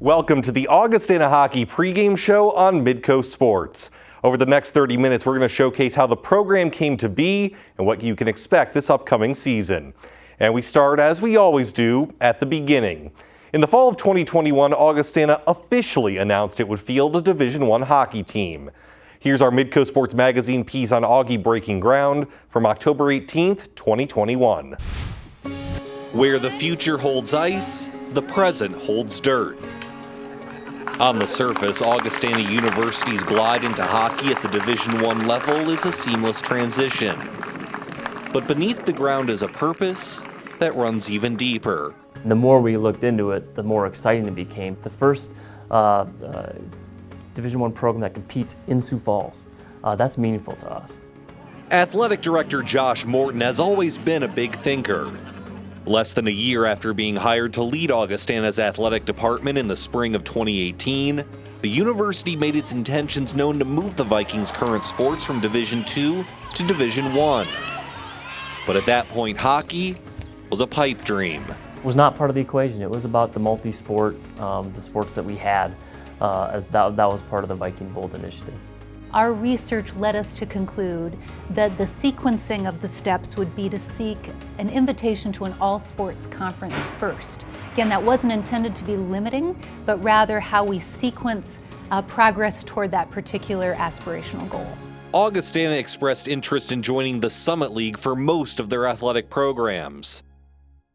Welcome to the Augustana Hockey pregame show on Midco Sports. Over the next 30 minutes, we're going to showcase how the program came to be and what you can expect this upcoming season. And we start, as we always do, at the beginning. In the fall of 2021, Augustana officially announced it would field a Division I hockey team. Here's our Midco Sports Magazine piece on Augie breaking ground from October 18th, 2021. Where the future holds ice, the present holds dirt. On the surface, Augustana University's glide into hockey at the Division I level is a seamless transition. But beneath the ground is a purpose that runs even deeper. The more we looked into it, the more exciting it became. The first Division I program that competes in Sioux Falls. That's meaningful to us. Athletic Director Josh Morton has always been a big thinker. Less than a year after being hired to lead Augustana's athletic department in the spring of 2018, the university made its intentions known to move the Vikings' current sports from Division II to Division I. But at that point, hockey was a pipe dream. It was not part of the equation. It was about the multi-sport, the sports that we had, as that was part of the Viking Bold initiative. Our research led us to conclude that the sequencing of the steps would be to seek an invitation to an all-sports conference first. Again, that wasn't intended to be limiting, but rather how we sequence progress toward that particular aspirational goal. Augustana expressed interest in joining the Summit League for most of their athletic programs.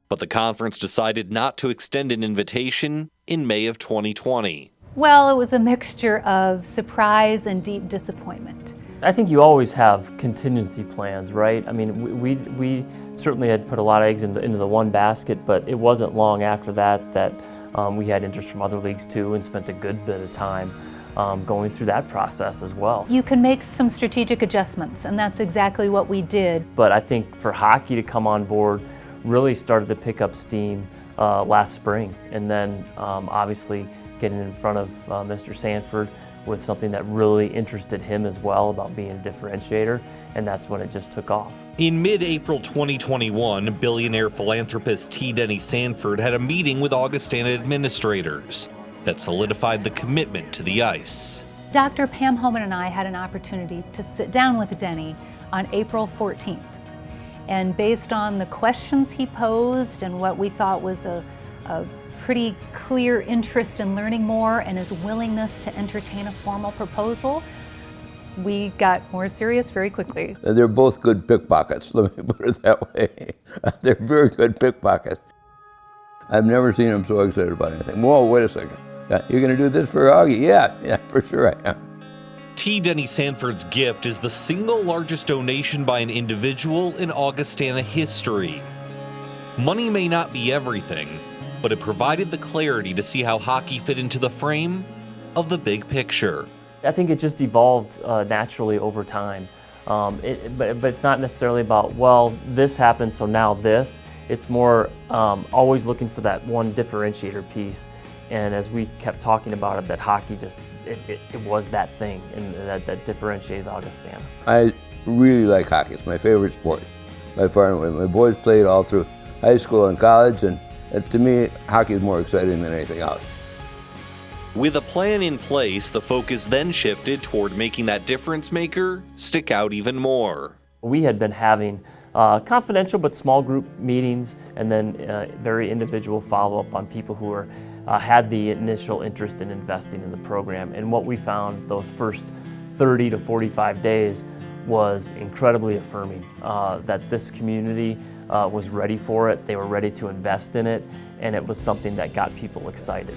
But the conference decided not to extend an invitation in May of 2020. Well, it was a mixture of surprise and deep disappointment. I think you always have contingency plans, right? I mean, we certainly had put a lot of eggs into the one basket, but it wasn't long after that we had interest from other leagues too, and spent a good bit of time going through that process as well. You can make some strategic adjustments, and that's exactly what we did. But I think for hockey to come on board really started to pick up steam last spring, and then obviously getting in front of Mr. Sanford with something that really interested him as well about being a differentiator, and that's when it just took off. In mid-April 2021, billionaire philanthropist T. Denny Sanford had a meeting with Augustana administrators that solidified the commitment to the ice. Dr. Pam Homan and I had an opportunity to sit down with Denny on April 14th. And based on the questions he posed and what we thought was a pretty clear interest in learning more and his willingness to entertain a formal proposal, we got more serious very quickly. They're both good pickpockets, let me put it that way. They're very good pickpockets. I've never seen them so excited about anything. Whoa, wait a second. You're gonna do this for Augie? Yeah, for sure I am. T. Denny Sanford's gift is the single largest donation by an individual in Augustana history. Money may not be everything, but it provided the clarity to see how hockey fit into the frame of the big picture. I think it just evolved naturally over time. But it's not necessarily about, well, this happened, so now this. It's more always looking for that one differentiator piece. And as we kept talking about it, that hockey just, it was that thing, and that differentiated Augustana. I really like hockey. It's my favorite sport by far. My boys played all through high school and college, and to me, hockey is more exciting than anything else. With a plan in place, the focus then shifted toward making that difference maker stick out even more. We had been having confidential but small group meetings, and then very individual follow-up on people who were had the initial interest in investing in the program. And what we found those first 30 to 45 days was incredibly affirming, that this community was ready for it, they were ready to invest in it, and it was something that got people excited.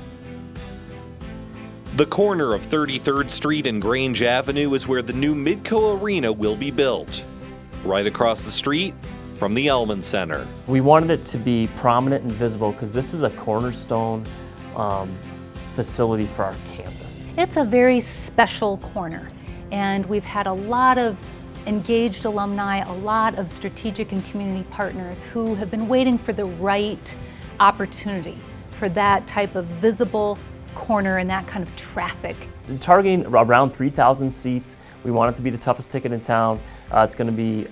The corner of 33rd Street and Grange Avenue is where the new Midco Arena will be built, right across the street from the Elman Center. We wanted it to be prominent and visible because this is a cornerstone facility for our campus. It's a very special corner, and we've had a lot of engaged alumni, a lot of strategic and community partners who have been waiting for the right opportunity for that type of visible corner and that kind of traffic. Targeting around 3,000 seats. We want it to be the toughest ticket in town. It's going to be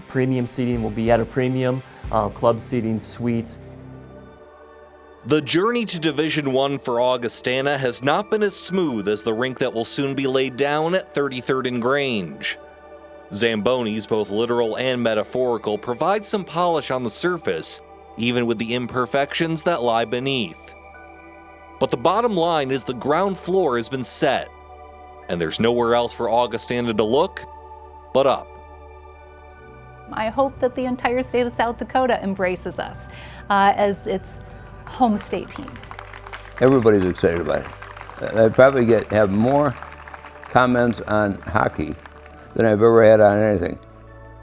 premium seating. Will be at a premium, club seating, suites. The journey to Division I for Augustana has not been as smooth as the rink that will soon be laid down at 33rd and Grange. Zambonis, both literal and metaphorical, provide some polish on the surface, even with the imperfections that lie beneath. But the bottom line is the ground floor has been set, and there's nowhere else for Augustana to look but up. I hope that the entire state of South Dakota embraces us as its home state team. Everybody's excited about it. I probably have more comments on hockey than I've ever had on anything.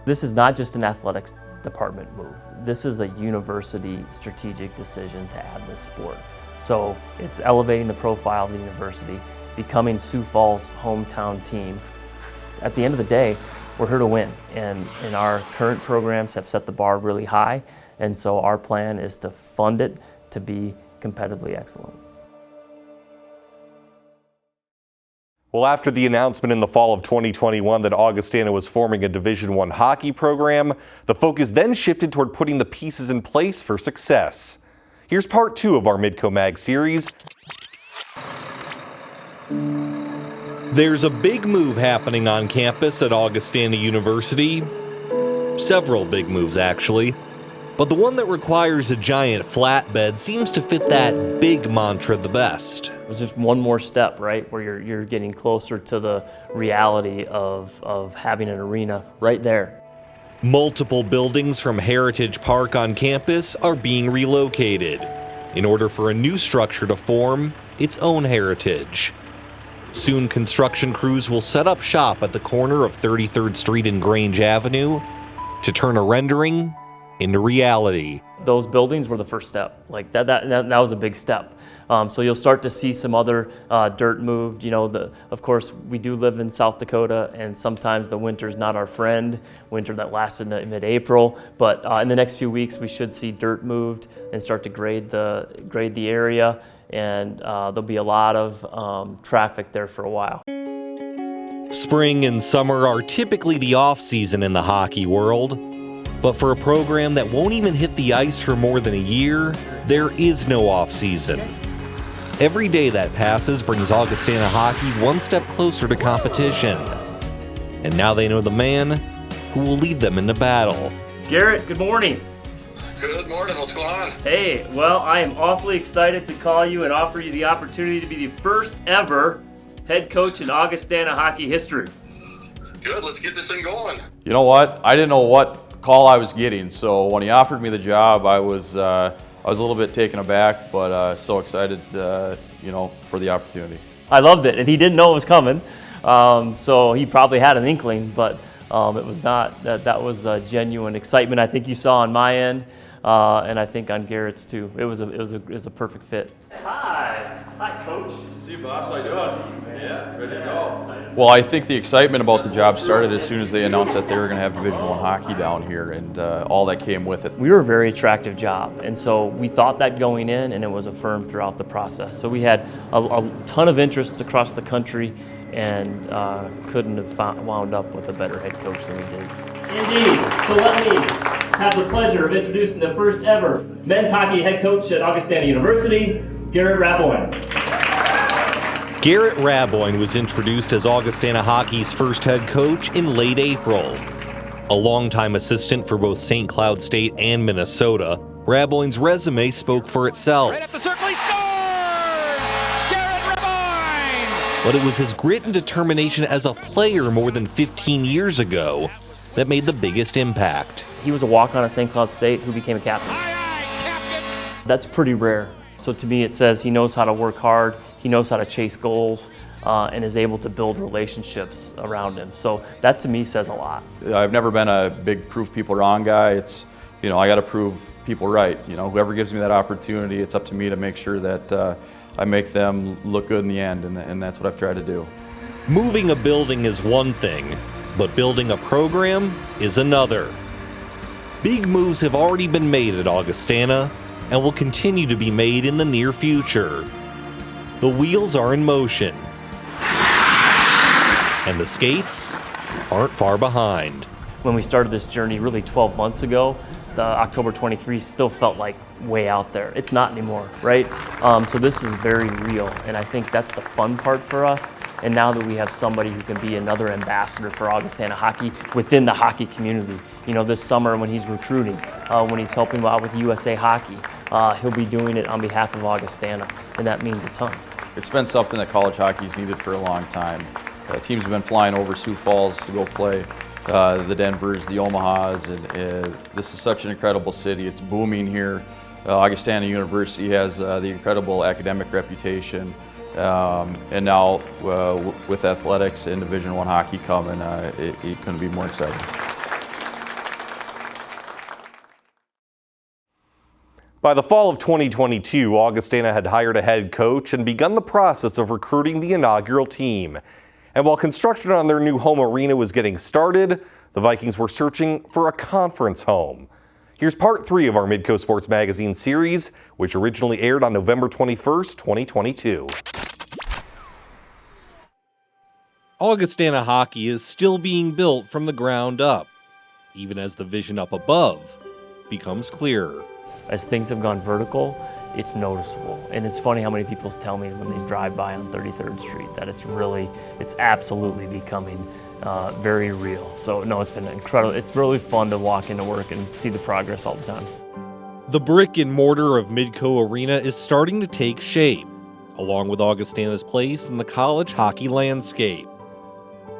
This is not just an athletics department move. This is a university strategic decision to add this sport. So it's elevating the profile of the university, becoming Sioux Falls' hometown team. At the end of the day, we're here to win, and our current programs have set the bar really high, and so our plan is to fund it to be competitively excellent. Well, after the announcement in the fall of 2021 that Augustana was forming a Division I hockey program, the focus then shifted toward putting the pieces in place for success. Here's part 2 of our Midco Mag series. There's a big move happening on campus at Augustana University. Several big moves, actually. But the one that requires a giant flatbed seems to fit that big mantra the best. It was just one more step, right, where you're getting closer to the reality of having an arena right there. Multiple buildings from Heritage Park on campus are being relocated in order for a new structure to form its own heritage. Soon, construction crews will set up shop at the corner of 33rd Street and Grange Avenue to turn a rendering into reality. Those buildings were the first step. Like that was a big step. So you'll start to see some other dirt moved. You know, of course, we do live in South Dakota, and sometimes the winter's not our friend. Winter that lasted into mid-April, but in the next few weeks, we should see dirt moved and start to grade the area, and there'll be a lot of traffic there for a while. Spring and summer are typically the off-season in the hockey world. But for a program that won't even hit the ice for more than a year, there is no off-season. Every day that passes brings Augustana hockey one step closer to competition. And now they know the man who will lead them into battle. Garrett, good morning. Good morning, what's going on? Hey, well, I am awfully excited to call you and offer you the opportunity to be the first ever head coach in Augustana hockey history. Good, let's get this thing going. You know what? I didn't know what call I was getting, so when he offered me the job, I was a little bit taken aback, but so excited, for the opportunity. I loved it, and he didn't know it was coming, so he probably had an inkling, but it was not. That was genuine excitement. I think you saw on my end, and I think on Garrett's too. It was a perfect fit. Hi, Coach. See you, boss. How you doing? Yeah, ready to go. Well, I think the excitement about the job started as soon as they announced that they were going to have Division I hockey down here, and all that came with it. We were a very attractive job, and so we thought that going in, and it was affirmed throughout the process. So we had a ton of interest across the country, and couldn't have wound up with a better head coach than we did. Indeed. So let me have the pleasure of introducing the first ever men's hockey head coach at Augustana University, Garrett Raboin. Garrett Raboin was introduced as Augustana hockey's first head coach in late April. A longtime assistant for both St. Cloud State and Minnesota, Raboin's resume spoke for itself. Right up the circle, he scores! Garrett Raboin! But it was his grit and determination as a player more than 15 years ago that made the biggest impact. He was a walk-on at St. Cloud State who became a captain. Aye, aye, captain! That's pretty rare. So to me it says he knows how to work hard, he knows how to chase goals, and is able to build relationships around him. So that to me says a lot. I've never been a big prove people wrong guy. It's, I got to prove people right. Whoever gives me that opportunity, it's up to me to make sure that I make them look good in the end, and that's what I've tried to do. Moving a building is one thing, but building a program is another. Big moves have already been made at Augustana and will continue to be made in the near future. The wheels are in motion, and the skates aren't far behind. When we started this journey really 12 months ago, the October 23 still felt like way out there. It's not anymore, right? So this is very real, and I think that's the fun part for us. And now that we have somebody who can be another ambassador for Augustana hockey within the hockey community, you know, this summer when he's recruiting, when he's helping out with USA Hockey, he'll be doing it on behalf of Augustana, and that means a ton. It's been something that college hockey's needed for a long time. Teams have been flying over Sioux Falls to go play the Denvers, the Omahas, and this is such an incredible city. It's booming here. Augustana University has the incredible academic reputation, and now with athletics and Division I hockey coming, it couldn't be more exciting. By the fall of 2022, Augustana had hired a head coach and begun the process of recruiting the inaugural team. And while construction on their new home arena was getting started, the Vikings were searching for a conference home. Here's part 3 of our Midco Sports Magazine series, which originally aired on November 21st, 2022. Augustana hockey is still being built from the ground up, even as the vision up above becomes clearer. As things have gone vertical, it's noticeable. And it's funny how many people tell me when they drive by on 33rd Street that it's absolutely becoming very real. So no, it's been incredible. It's really fun to walk into work and see the progress all the time. The brick and mortar of Midco Arena is starting to take shape, along with Augustana's place in the college hockey landscape.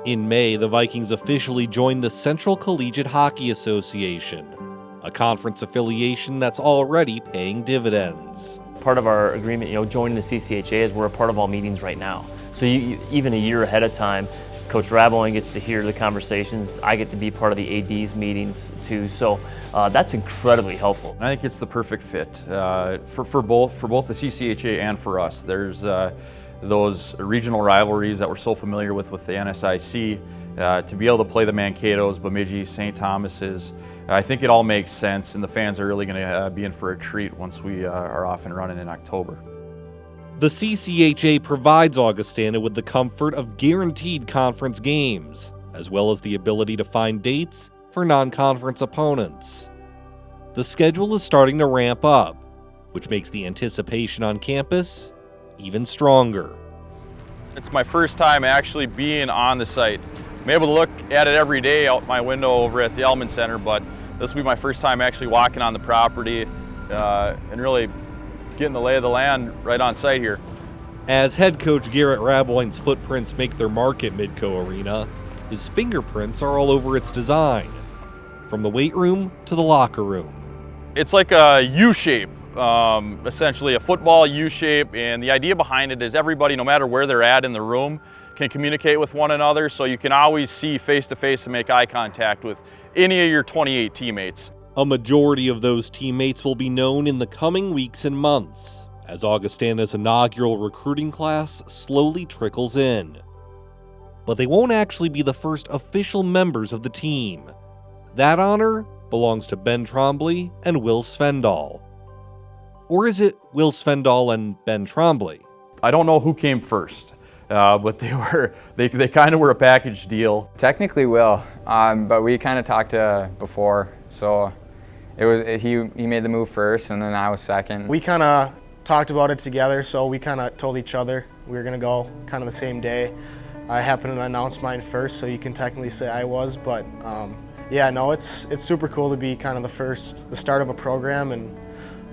In May, the Vikings officially joined the Central Collegiate Hockey Association, a conference affiliation that's already paying dividends. Part of our agreement, joining the CCHA is we're a part of all meetings right now. So even a year ahead of time, Coach Raboing gets to hear the conversations. I get to be part of the AD's meetings too. So that's incredibly helpful. I think it's the perfect fit for both the CCHA and for us. There's those regional rivalries that we're so familiar with the NSIC. To be able to play the Mankato's, Bemidji, St. Thomas's, I think it all makes sense, and the fans are really going to be in for a treat once we are off and running in October. The CCHA provides Augustana with the comfort of guaranteed conference games, as well as the ability to find dates for non-conference opponents. The schedule is starting to ramp up, which makes the anticipation on campus even stronger. It's my first time actually being on the site. I'm able to look at it every day out my window over at the Elman Center, but this will be my first time actually walking on the property and really getting the lay of the land right on site here. As head coach Garrett Raboing's footprints make their mark at Midco Arena, his fingerprints are all over its design, from the weight room to the locker room. It's like a U-shape, essentially a football U-shape, and the idea behind it is everybody, no matter where they're at in the room, can communicate with one another, so you can always see face-to-face and make eye contact with any of your 28 teammates. A majority of those teammates will be known in the coming weeks and months, as Augustana's inaugural recruiting class slowly trickles in. But they won't actually be the first official members of the team. That honor belongs to Ben Trombley and Will Svendal. Or is it Will Svendal and Ben Trombley? I don't know who came first. But they kind of were a package deal. Technically Will, but we kind of talked before, so he made the move first, and then I was second. We kind of talked about it together, so we kind of told each other we were going to go kind of the same day. I happened to announce mine first, so you can technically say I was, but yeah, no, it's super cool to be kind of the start of a program, and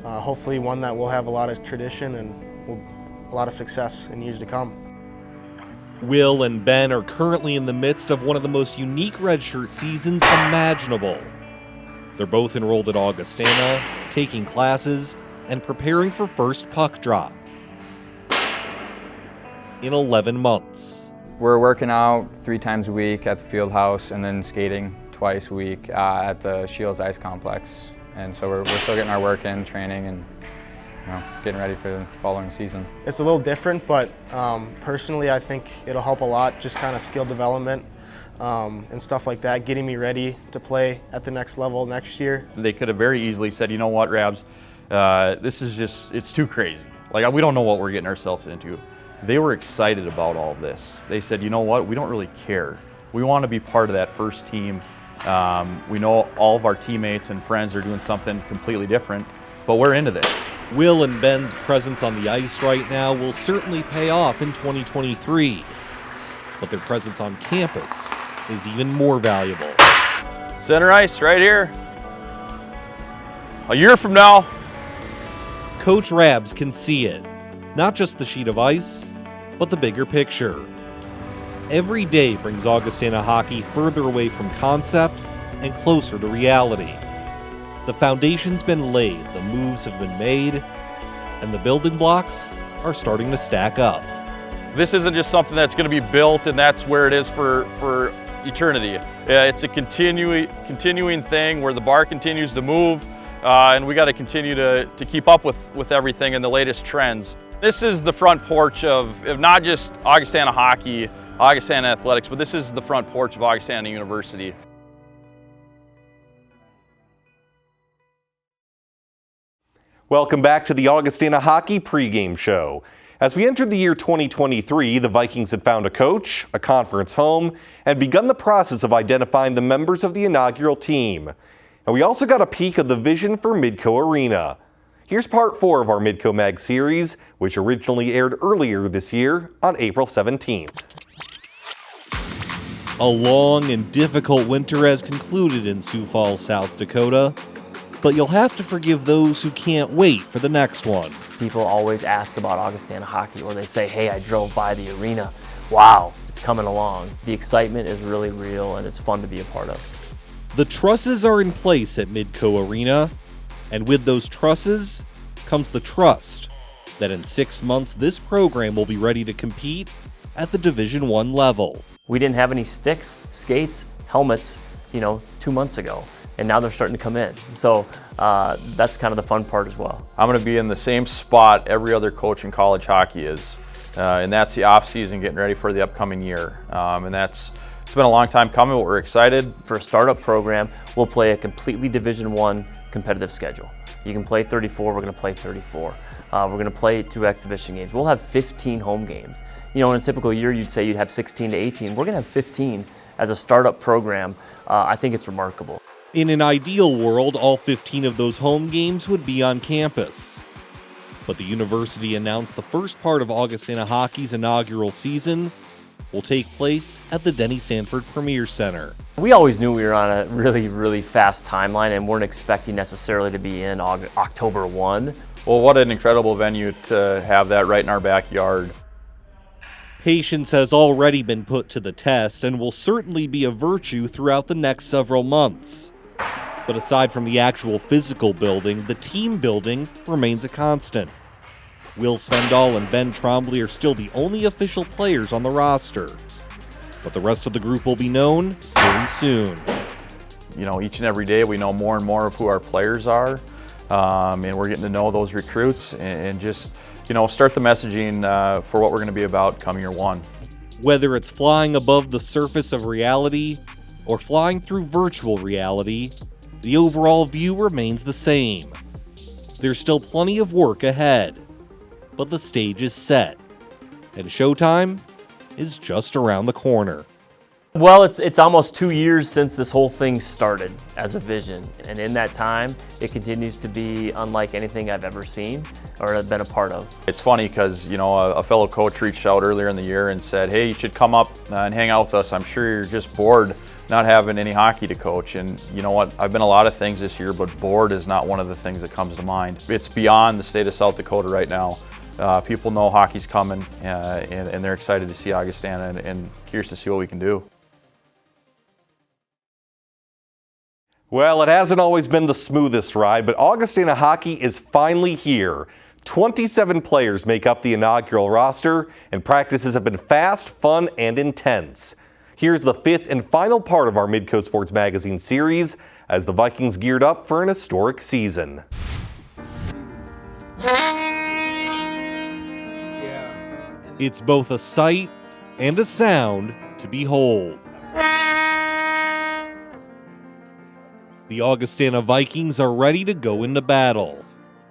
hopefully one that will have a lot of tradition and a lot of success in years to come. Will and Ben are currently in the midst of one of the most unique redshirt seasons imaginable. They're both enrolled at Augustana, taking classes, and preparing for first puck drop in 11 months. We're working out 3 times a week at the field house, and then skating twice a week at the Shields Ice Complex. And so we're still getting our work in, training, and getting ready for the following season. It's a little different, but personally I think it'll help a lot, just kind of skill development and stuff like that, getting me ready to play at the next level next year. They could have very easily said, you know what, Rabs, this is just, it's too crazy. Like, we don't know what we're getting ourselves into. They were excited about all of this. They said, you know what, we don't really care. We want to be part of that first team, We know all of our teammates and friends are doing something completely different, but we're into this. Will and Ben's presence on the ice right now will certainly pay off in 2023, but their presence on campus is even more valuable. Center ice right here. A year from now. Coach Rabs can see it, not just the sheet of ice, but the bigger picture. Every day brings Augustana hockey further away from concept and closer to reality. The foundation's been laid, the moves have been made, and the building blocks are starting to stack up. This isn't just something that's going to be built and that's where it is for eternity. It's a continuing thing where the bar continues to move, and we got to continue to keep up with everything and the latest trends. This is the front porch of not just Augustana hockey, Augustana athletics, but this is the front porch of Augustana University. Welcome back to the Augustana Hockey pregame show. As we entered the year 2023, the Vikings had found a coach, a conference home, and begun the process of identifying the members of the inaugural team. And we also got a peek of the vision for Midco Arena. Here's part 4 of our Midco Mag series, which originally aired earlier this year on April 17th. A long and difficult winter has concluded in Sioux Falls, South Dakota, but you'll have to forgive those who can't wait for the next one. People always ask about Augustana hockey, or they say, hey, I drove by the arena. Wow, it's coming along. The excitement is really real, and it's fun to be a part of. The trusses are in place at Midco Arena, and with those trusses comes the trust that in 6 months this program will be ready to compete at the Division I level. We didn't have any sticks, skates, helmets, 2 months ago, and now they're starting to come in. So that's kind of the fun part as well. I'm going to be in the same spot every other coach in college hockey is, and that's the off season, getting ready for the upcoming year. It's been a long time coming, but we're excited. For a startup program, we'll play a completely Division I competitive schedule. You can play 34, we're going to play 34. We're going to play 2 exhibition games. We'll have 15 home games. In a typical year, you'd say you'd have 16 to 18. We're going to have 15 as a startup program. I think it's remarkable. In an ideal world, all 15 of those home games would be on campus. But the university announced the first part of Augustana hockey's inaugural season will take place at the Denny Sanford Premier Center. We always knew we were on a really, really fast timeline and weren't expecting necessarily to be in October 1. Well, what an incredible venue to have that right in our backyard. Patience has already been put to the test and will certainly be a virtue throughout the next several months. But aside from the actual physical building, the team building remains a constant. Will Svendal and Ben Trombley are still the only official players on the roster. But the rest of the group will be known very soon. Each and every day we know more and more of who our players are, and we're getting to know those recruits and just start the messaging for what we're going to be about come year 1. Whether it's flying above the surface of reality or flying through virtual reality, the overall view remains the same. There's still plenty of work ahead, but the stage is set, and showtime is just around the corner. Well, it's almost 2 years since this whole thing started as a vision, and in that time, it continues to be unlike anything I've ever seen or have been a part of. It's funny because, a fellow coach reached out earlier in the year and said, hey, you should come up and hang out with us. I'm sure you're just bored not having any hockey to coach. And you know what? I've been a lot of things this year, but bored is not one of the things that comes to mind. It's beyond the state of South Dakota right now. People know hockey's coming, and they're excited to see Augustana and curious to see what we can do. Well, it hasn't always been the smoothest ride, but Augustana hockey is finally here. 27 players make up the inaugural roster, and practices have been fast, fun, and intense. Here's the 5th and final part of our Midco Sports Magazine series as the Vikings geared up for an historic season. It's both a sight and a sound to behold. The Augustana Vikings are ready to go into battle,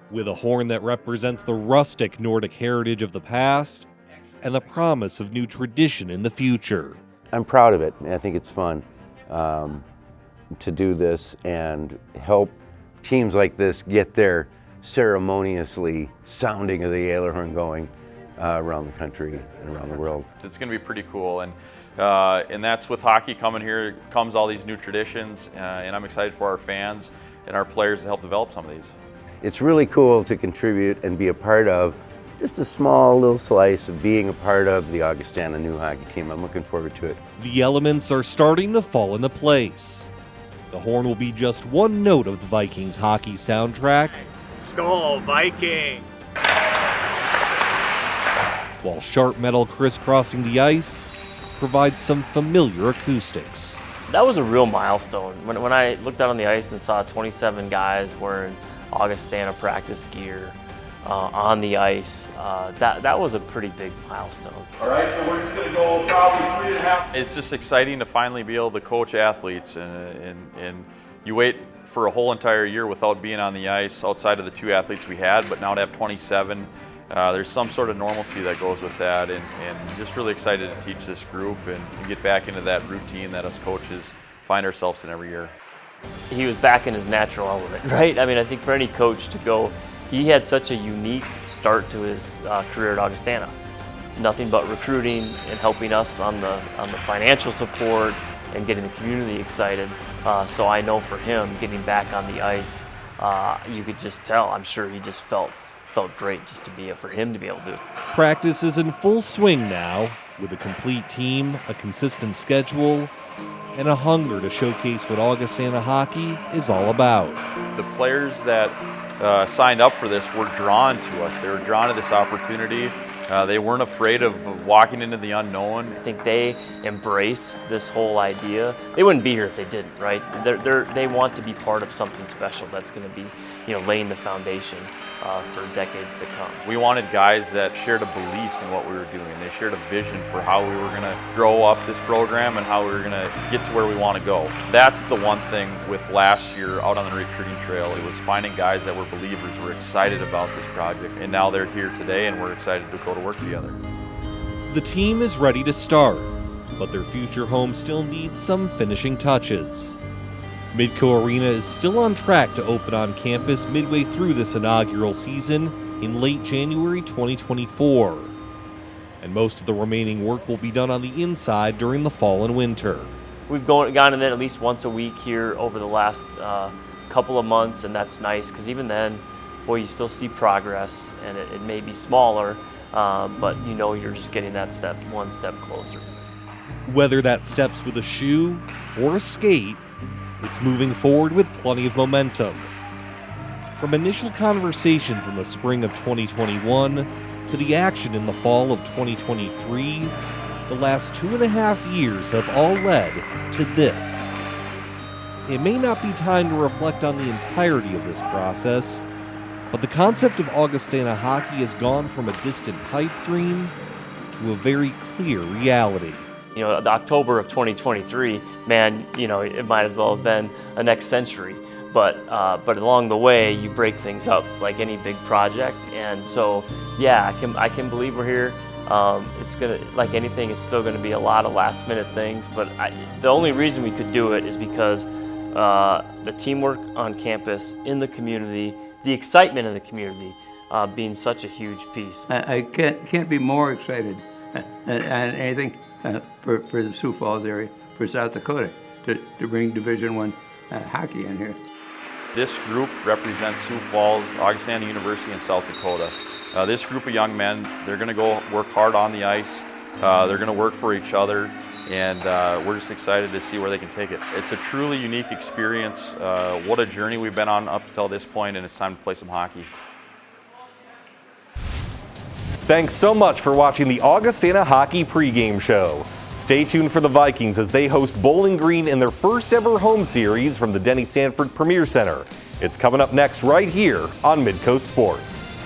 with a horn that represents the rustic Nordic heritage of the past and the promise of new tradition in the future. I'm proud of it, and I think it's fun. to do this and help teams like this get their ceremoniously sounding of the Yale horn going around the country and around the world. It's going to be pretty cool, and that's with hockey coming here comes all these new traditions, and I'm excited for our fans and our players to help develop some of these. It's really cool to contribute and be a part of just a small little slice of being a part of the Augustana new hockey team. I'm looking forward to it. The elements are starting to fall into place. The horn will be just one note of the Vikings hockey soundtrack. Skol, Viking! While sharp metal crisscrossing the ice provides some familiar acoustics. That was a real milestone. When I looked out on the ice and saw 27 guys wearing Augustana practice gear on the ice, that was a pretty big milestone. All right, so we're just going to go probably 3.5. It's just exciting to finally be able to coach athletes, and you wait for a whole entire year without being on the ice outside of the 2 athletes we had, but now to have 27, there's some sort of normalcy that goes with that, and just really excited to teach this group and get back into that routine that us coaches find ourselves in every year. He was back in his natural element, right? I mean, I think for any coach to go, he had such a unique start to his career at Augustana. Nothing but recruiting and helping us on the financial support and getting the community excited. So I know for him, getting back on the ice, you could just tell, I'm sure he just felt great just to be for him to be able to do it. Practice is in full swing now, with a complete team, a consistent schedule, and a hunger to showcase what Augustana hockey is all about. The players that signed up for this were drawn to us. They were drawn to this opportunity. They weren't afraid of walking into the unknown. I think they embrace this whole idea. They wouldn't be here if they didn't, right? They want to be part of something special that's going to be, laying the foundation for decades to come. We wanted guys that shared a belief in what we were doing. They shared a vision for how we were going to grow up this program and how we were going to get to where we want to go. That's the one thing with last year out on the recruiting trail. It was finding guys that were believers, were excited about this project, and now they're here today and we're excited to go to work together. The team is ready to start, but their future home still needs some finishing touches. Midco Arena is still on track to open on campus midway through this inaugural season in late January 2024. And most of the remaining work will be done on the inside during the fall and winter. We've gone in there at least once a week here over the last couple of months, and that's nice because even then, boy, you still see progress, and it may be smaller, but you're just getting that one step closer. Whether that step's with a shoe or a skate, it's moving forward with plenty of momentum. From initial conversations in the spring of 2021 to the action in the fall of 2023, the last 2.5 years have all led to this. It may not be time to reflect on the entirety of this process, but the concept of Augustana hockey has gone from a distant pipe dream to a very clear reality. The October of 2023, man, it might as well have been a next century. But along the way, you break things up like any big project. And so, yeah, I can believe we're here. It's gonna, like anything, it's still gonna be a lot of last minute things. But the only reason we could do it is because the teamwork on campus, in the community, the excitement in the community being such a huge piece. I can't be more excited than anything for the Sioux Falls area, for South Dakota, to bring Division I hockey in here. This group represents Sioux Falls, Augustana University, and South Dakota. This group of young men, they're going to go work hard on the ice. They're going to work for each other, and we're just excited to see where they can take it. It's a truly unique experience. What a journey we've been on up until this point, and it's time to play some hockey. Thanks so much for watching the Augustana Hockey pregame show. Stay tuned for the Vikings as they host Bowling Green in their first ever home series from the Denny Sanford Premier Center. It's coming up next right here on Midco Sports.